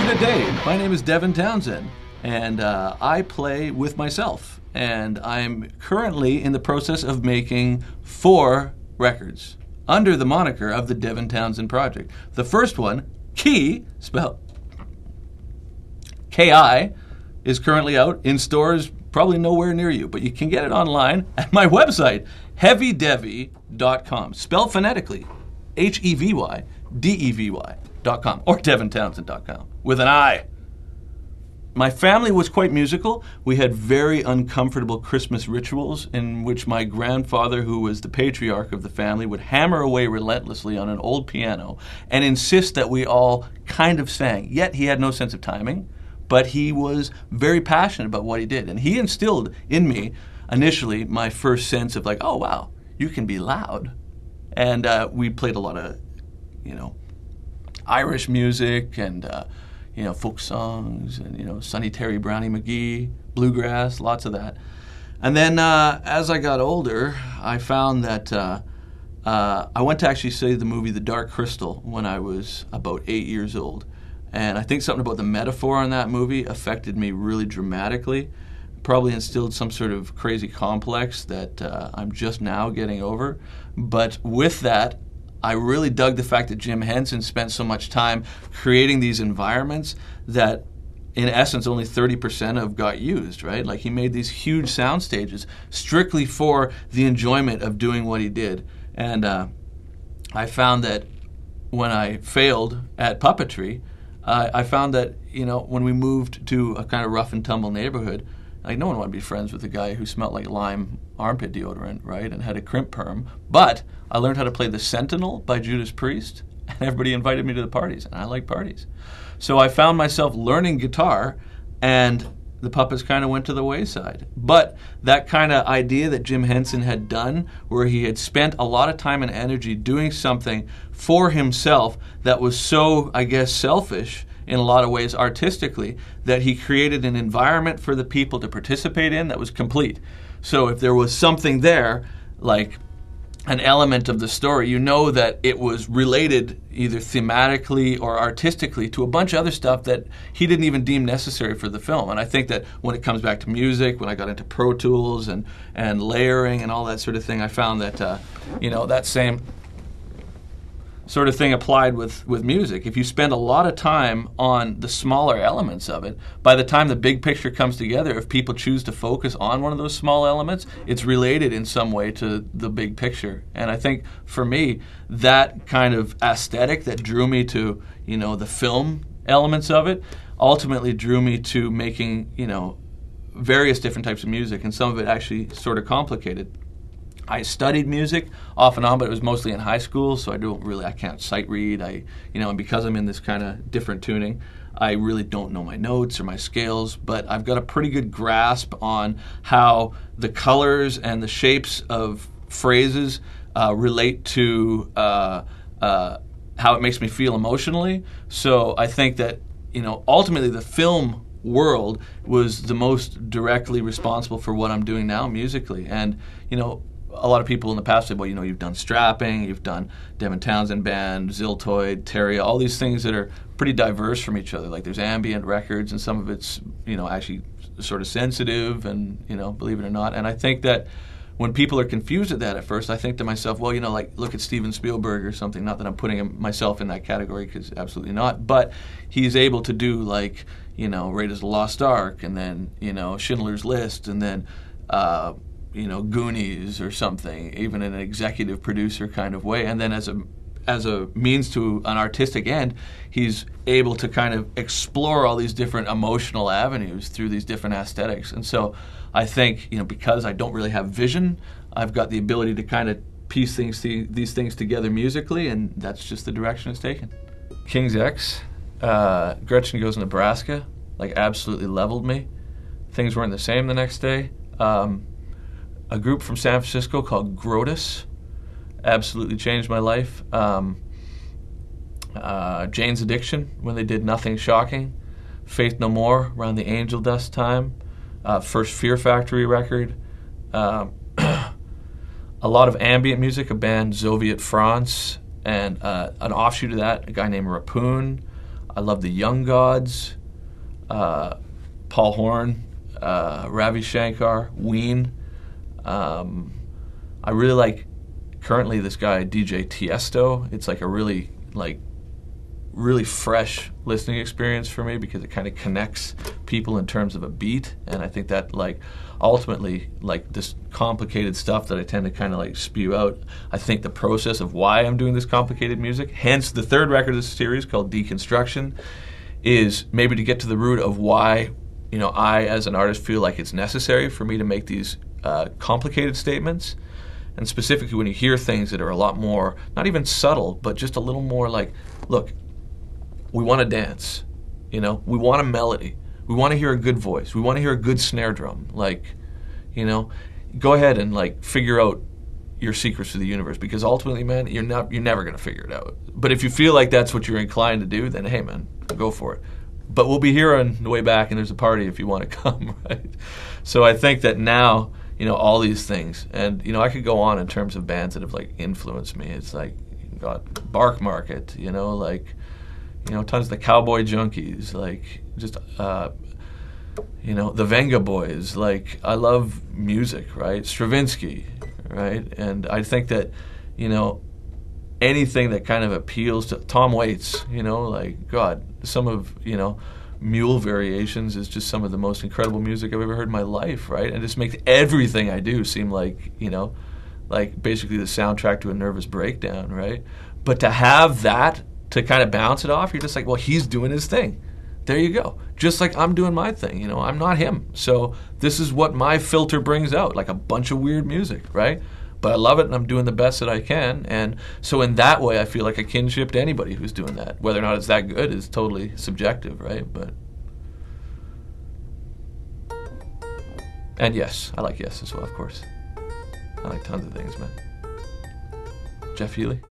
Good day. My name is Devin Townsend, and I play with myself. And I'm currently in the process of making 4 records under the moniker of the Devin Townsend Project. The first one, Key, spelled K-I, is currently out in stores, probably nowhere near you, but you can get it online at my website, heavydevy.com, spelled phonetically, HEVYDEVY.com, or DevinTownsend.com, with an I. My family was quite musical. We had very uncomfortable Christmas rituals in which my grandfather, who was the patriarch of the family, would hammer away relentlessly on an old piano and insist that we all kind of sang. Yet he had no sense of timing, but he was very passionate about what he did. And he instilled in me, initially, my first sense of like, oh, wow, you can be loud. And we played a lot of, Irish music and folk songs and, Sonny Terry, Brownie McGee, bluegrass, lots of that. And then as I got older, I found that I went to actually see the movie The Dark Crystal when I was about 8 years old. And I think something about the metaphor in that movie affected me really dramatically. Probably instilled some sort of crazy complex that I'm just now getting over. But with that, I really dug the fact that Jim Henson spent so much time creating these environments that, in essence, only 30% of got used, right? Like, he made these huge sound stages strictly for the enjoyment of doing what he did. And I found that when I failed at puppetry, I found that, when we moved to a kind of rough and tumble neighborhood, like, no one wanted to be friends with a guy who smelled like lime armpit deodorant, right, and had a crimp perm. But I learned how to play The Sentinel by Judas Priest, and everybody invited me to the parties, and I like parties. So I found myself learning guitar, and the puppets kind of went to the wayside. But that kind of idea that Jim Henson had done, where he had spent a lot of time and energy doing something for himself that was so, I guess, selfish, in a lot of ways artistically, that he created an environment for the people to participate in that was complete. So if there was something there, like an element of the story, you know that it was related either thematically or artistically to a bunch of other stuff that he didn't even deem necessary for the film. And I think that when it comes back to music, when I got into Pro Tools and layering and all that sort of thing, I found that, that same sort of thing applied with music. If you spend a lot of time on the smaller elements of it, by the time the big picture comes together, if people choose to focus on one of those small elements, it's related in some way to the big picture. And I think for me, that kind of aesthetic that drew me to, the film elements of it, ultimately drew me to making, various different types of music, and some of it actually sort of complicated. I studied music off and on, but it was mostly in high school, so I can't sight read. And because I'm in this kind of different tuning, I really don't know my notes or my scales, but I've got a pretty good grasp on how the colors and the shapes of phrases relate to how it makes me feel emotionally. So I think that, ultimately the film world was the most directly responsible for what I'm doing now musically. And, a lot of people in the past say, well, you've done strapping, you've done Devin Townsend Band, Ziltoid, Terria, all these things that are pretty diverse from each other. Like, there's ambient records, and some of it's, actually sort of sensitive, and, believe it or not. And I think that when people are confused at that at first, I think to myself, well, look at Steven Spielberg or something. Not that I'm putting myself in that category, because absolutely not. But he's able to do, like, Raiders of the Lost Ark, and then, Schindler's List, and then, Goonies or something, even in an executive producer kind of way. And then as a means to an artistic end, he's able to kind of explore all these different emotional avenues through these different aesthetics. And so I think, because I don't really have vision, I've got the ability to kind of piece these things together musically, and that's just the direction it's taken. King's X, Gretchen Goes to Nebraska, absolutely leveled me. Things weren't the same the next day. A group from San Francisco called Grotus absolutely changed my life. Jane's Addiction, when they did Nothing Shocking. Faith No More, around the Angel Dust time. First Fear Factory record. a lot of ambient music, a band Zoviet France, and an offshoot of that, a guy named Rapoon. I love the Young Gods, Paul Horn, Ravi Shankar, Ween. I really like currently this guy DJ Tiesto. It's like a really fresh listening experience for me because it kind of connects people in terms of a beat, and I think that ultimately this complicated stuff that I tend to kind of spew out, I think the process of why I'm doing this complicated music, hence the third record of this series called Deconstruction, is maybe to get to the root of why I as an artist feel like it's necessary for me to make these complicated statements. And specifically when you hear things that are a lot more, not even subtle, but just a little more look, we want to dance, we want a melody, we want to hear a good voice, we want to hear a good snare drum, go ahead and figure out your secrets to the universe, because ultimately, man, you're never going to figure it out. But if you feel like that's what you're inclined to do, then hey, man, go for it. But we'll be here on the way back, and there's a party if you want to come, right? So I think that now, all these things, and I could go on in terms of bands that have influenced me. It's got Bark Market, tons of the Cowboy Junkies, the Venga Boys. I love music, right? Stravinsky, right? And I think that, anything that kind of appeals to Tom Waits, some of, Mule Variations is just some of the most incredible music I've ever heard in my life, right? And it just makes everything I do seem basically the soundtrack to a nervous breakdown, right? But to have that to kind of bounce it off, you're just well, he's doing his thing. There you go. Just like I'm doing my thing, I'm not him. So this is what my filter brings out, a bunch of weird music, right? But I love it, and I'm doing the best that I can. And so in that way, I feel like a kinship to anybody who's doing that. Whether or not it's that good is totally subjective, right? And yes, I like Yes as well, of course. I like tons of things, man. Jeff Healy.